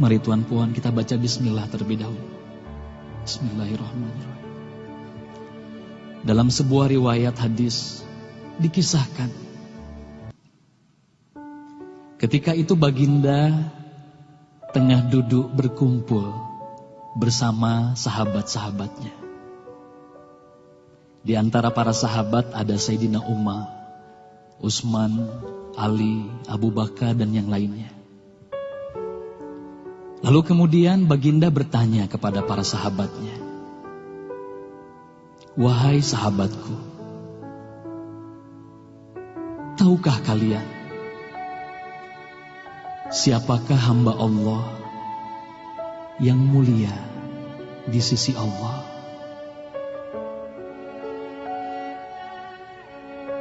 Mari Tuan Puan kita baca bismillah terlebih dahulu. Bismillahirrahmanirrahim. Dalam sebuah riwayat hadis dikisahkan, ketika itu baginda tengah duduk berkumpul bersama sahabat-sahabatnya. Di antara para sahabat ada Sayyidina Umar, Utsman, Ali, Abu Bakar dan yang lainnya. Lalu kemudian baginda bertanya kepada para sahabatnya, "Wahai sahabatku, tahukah kalian siapakah hamba Allah yang mulia di sisi Allah?"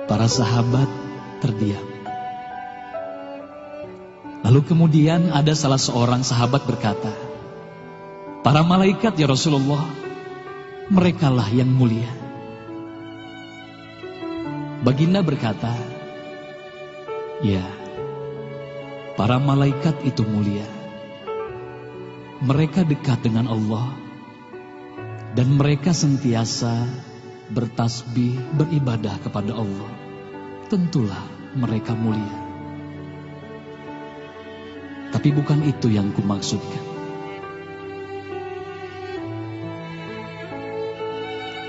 Para sahabat terdiam. Lalu kemudian ada salah seorang sahabat berkata, "Para malaikat ya Rasulullah, merekalah yang mulia." Baginda berkata, "Ya, para malaikat itu mulia. Mereka dekat dengan Allah dan mereka sentiasa bertasbih, beribadah kepada Allah. Tentulah mereka mulia. Tapi bukan itu yang kumaksudkan."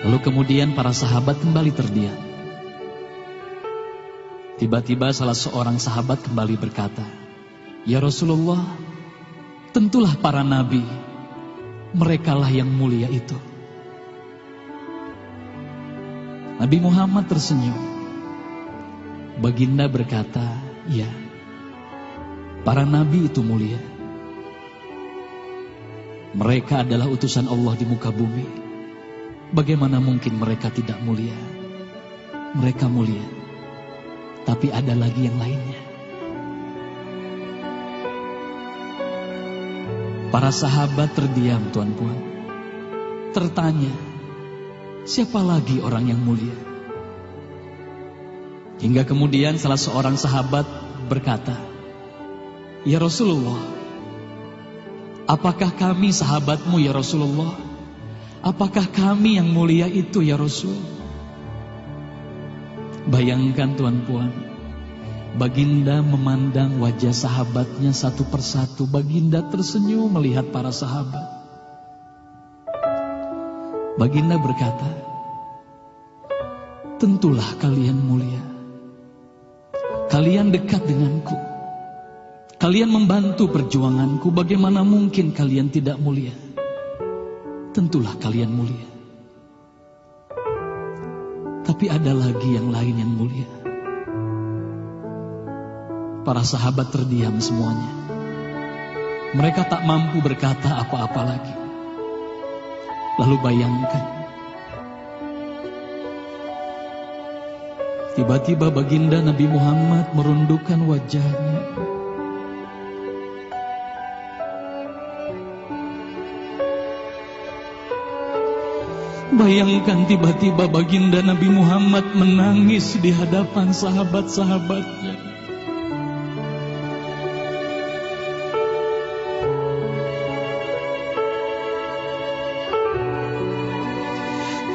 Lalu kemudian para sahabat kembali terdiam. Tiba-tiba salah seorang sahabat kembali berkata, "Ya Rasulullah, tentulah para nabi, merekalah yang mulia itu." Nabi Muhammad tersenyum. Baginda berkata, "Ya, para nabi itu mulia. Mereka adalah utusan Allah di muka bumi. Bagaimana mungkin mereka tidak mulia? Mereka mulia. Tapi ada lagi yang lainnya." Para sahabat terdiam, Tuan Puan. Tertanya, siapa lagi orang yang mulia? Hingga kemudian salah seorang sahabat berkata, "Ya Rasulullah, apakah kami sahabatmu ya Rasulullah? Apakah kami yang mulia itu ya Rasul?" Bayangkan Tuan Puan, baginda memandang wajah sahabatnya satu persatu. Baginda tersenyum melihat para sahabat. Baginda berkata, "Tentulah kalian mulia. Kalian dekat denganku. Kalian membantu perjuanganku. Bagaimana mungkin kalian tidak mulia? Tentulah kalian mulia. Tapi ada lagi yang lain yang mulia." Para sahabat terdiam semuanya. Mereka tak mampu berkata apa-apa lagi. Lalu bayangkan, tiba-tiba baginda Nabi Muhammad merundukkan wajahnya. Bayangkan tiba-tiba baginda Nabi Muhammad menangis di hadapan sahabat-sahabatnya.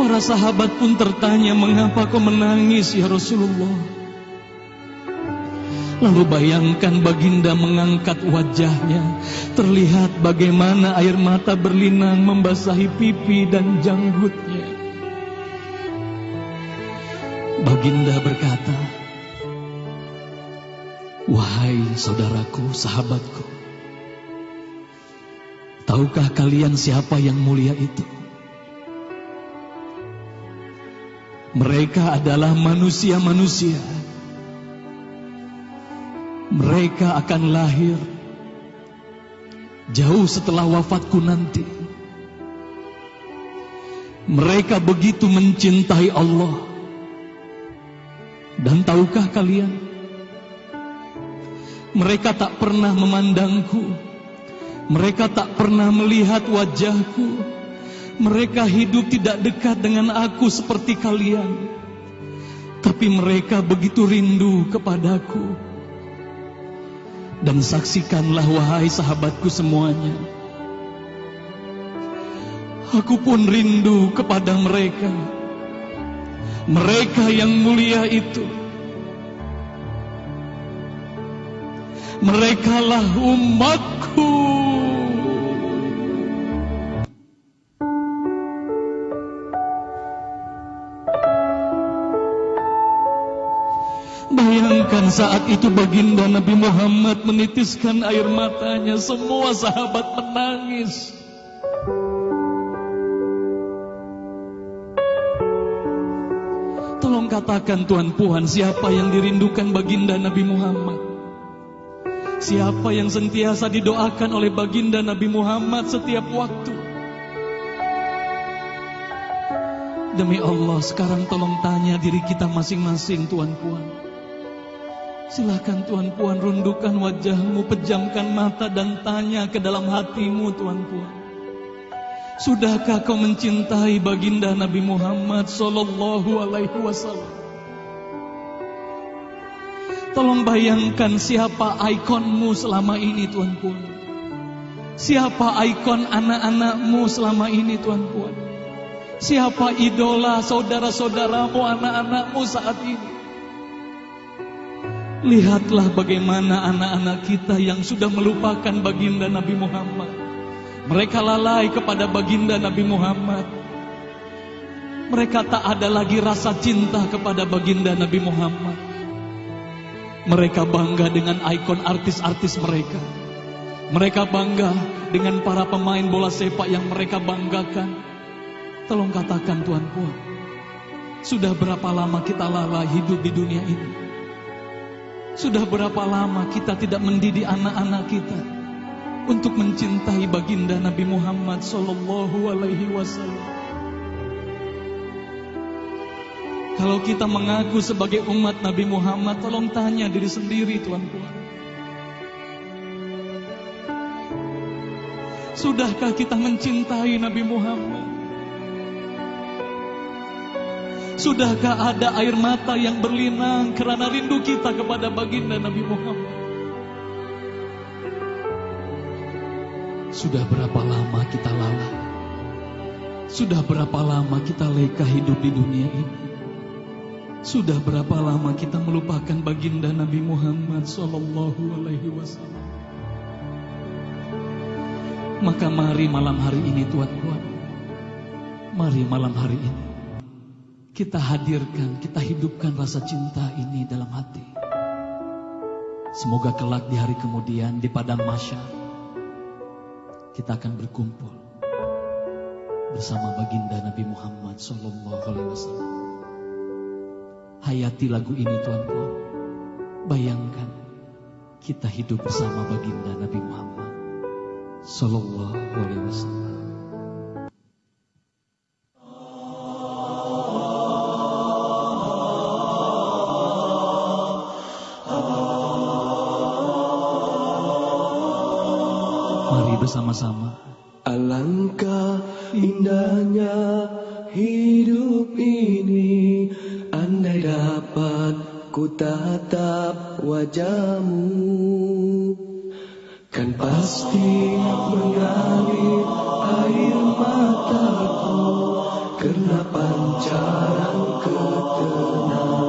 Para sahabat pun tertanya, "Mengapa kau menangis ya Rasulullah?" Lalu bayangkan baginda mengangkat wajahnya. Terlihat bagaimana air mata berlinang membasahi pipi dan janggutnya. Baginda berkata, "Wahai saudaraku, sahabatku, tahukah kalian siapa yang mulia itu? Mereka adalah manusia-manusia. Mereka akan lahir jauh setelah wafatku nanti. Mereka begitu mencintai Allah. Dan tahukah kalian, mereka tak pernah memandangku. Mereka tak pernah melihat wajahku. Mereka hidup tidak dekat dengan aku seperti kalian. Tapi mereka begitu rindu kepadaku. Dan saksikanlah wahai sahabatku semuanya, aku pun rindu kepada mereka, mereka yang mulia itu. Merekalah umatku. Bayangkan saat itu baginda Nabi Muhammad menitiskan air matanya, semua sahabat menangis. Tolong katakan Tuan Puan, siapa yang dirindukan baginda Nabi Muhammad? Siapa yang sentiasa didoakan oleh baginda Nabi Muhammad setiap waktu? Demi Allah, sekarang tolong tanya diri kita masing-masing, Tuan Puan. Silakan Tuan Puan rundukkan wajahmu, pejamkan mata dan tanya ke dalam hatimu, Tuan Puan. Sudahkah kau mencintai baginda Nabi Muhammad sallallahu alaihi wasallam? Tolong bayangkan siapa ikonmu selama ini, Tuan Puan. Siapa ikon anak-anakmu selama ini, Tuan Puan. Siapa idola saudara-saudaramu, anak-anakmu saat ini. Lihatlah bagaimana anak-anak kita yang sudah melupakan baginda Nabi Muhammad. Mereka lalai kepada baginda Nabi Muhammad. Mereka tak ada lagi rasa cinta kepada baginda Nabi Muhammad. Mereka bangga dengan ikon artis-artis mereka. Mereka bangga dengan para pemain bola sepak yang mereka banggakan. Tolong katakan Tuan Puan, sudah berapa lama kita lalai hidup di dunia ini? Sudah berapa lama kita tidak mendidik anak-anak kita untuk mencintai baginda Nabi Muhammad sallallahu alaihi wasallam? Kalau kita mengaku sebagai umat Nabi Muhammad, tolong tanya diri sendiri, Tuan Puan. Sudahkah kita mencintai Nabi Muhammad? Sudahkah ada air mata yang berlinang karena rindu kita kepada baginda Nabi Muhammad? Sudah berapa lama kita lalai? Sudah berapa lama kita leka hidup di dunia ini? Sudah berapa lama kita melupakan baginda Nabi Muhammad sallallahu alaihi wasallam? Maka mari malam hari ini, Tuan Puan, mari malam hari ini kita hadirkan, kita hidupkan rasa cinta ini dalam hati. Semoga kelak di hari kemudian di padang mahsyar kita akan berkumpul bersama baginda Nabi Muhammad sallallahu alaihi wasallam. Hayati lagu ini, Tuan Puan. Bayangkan kita hidup bersama baginda Nabi Muhammad sallallahu alaihi wasallam. Mari bersama-sama. Alangkah indahnya hidup ini, andai dapat ku tatap wajahmu, kan pasti mengalir air mataku, karena pancaran ketenangan.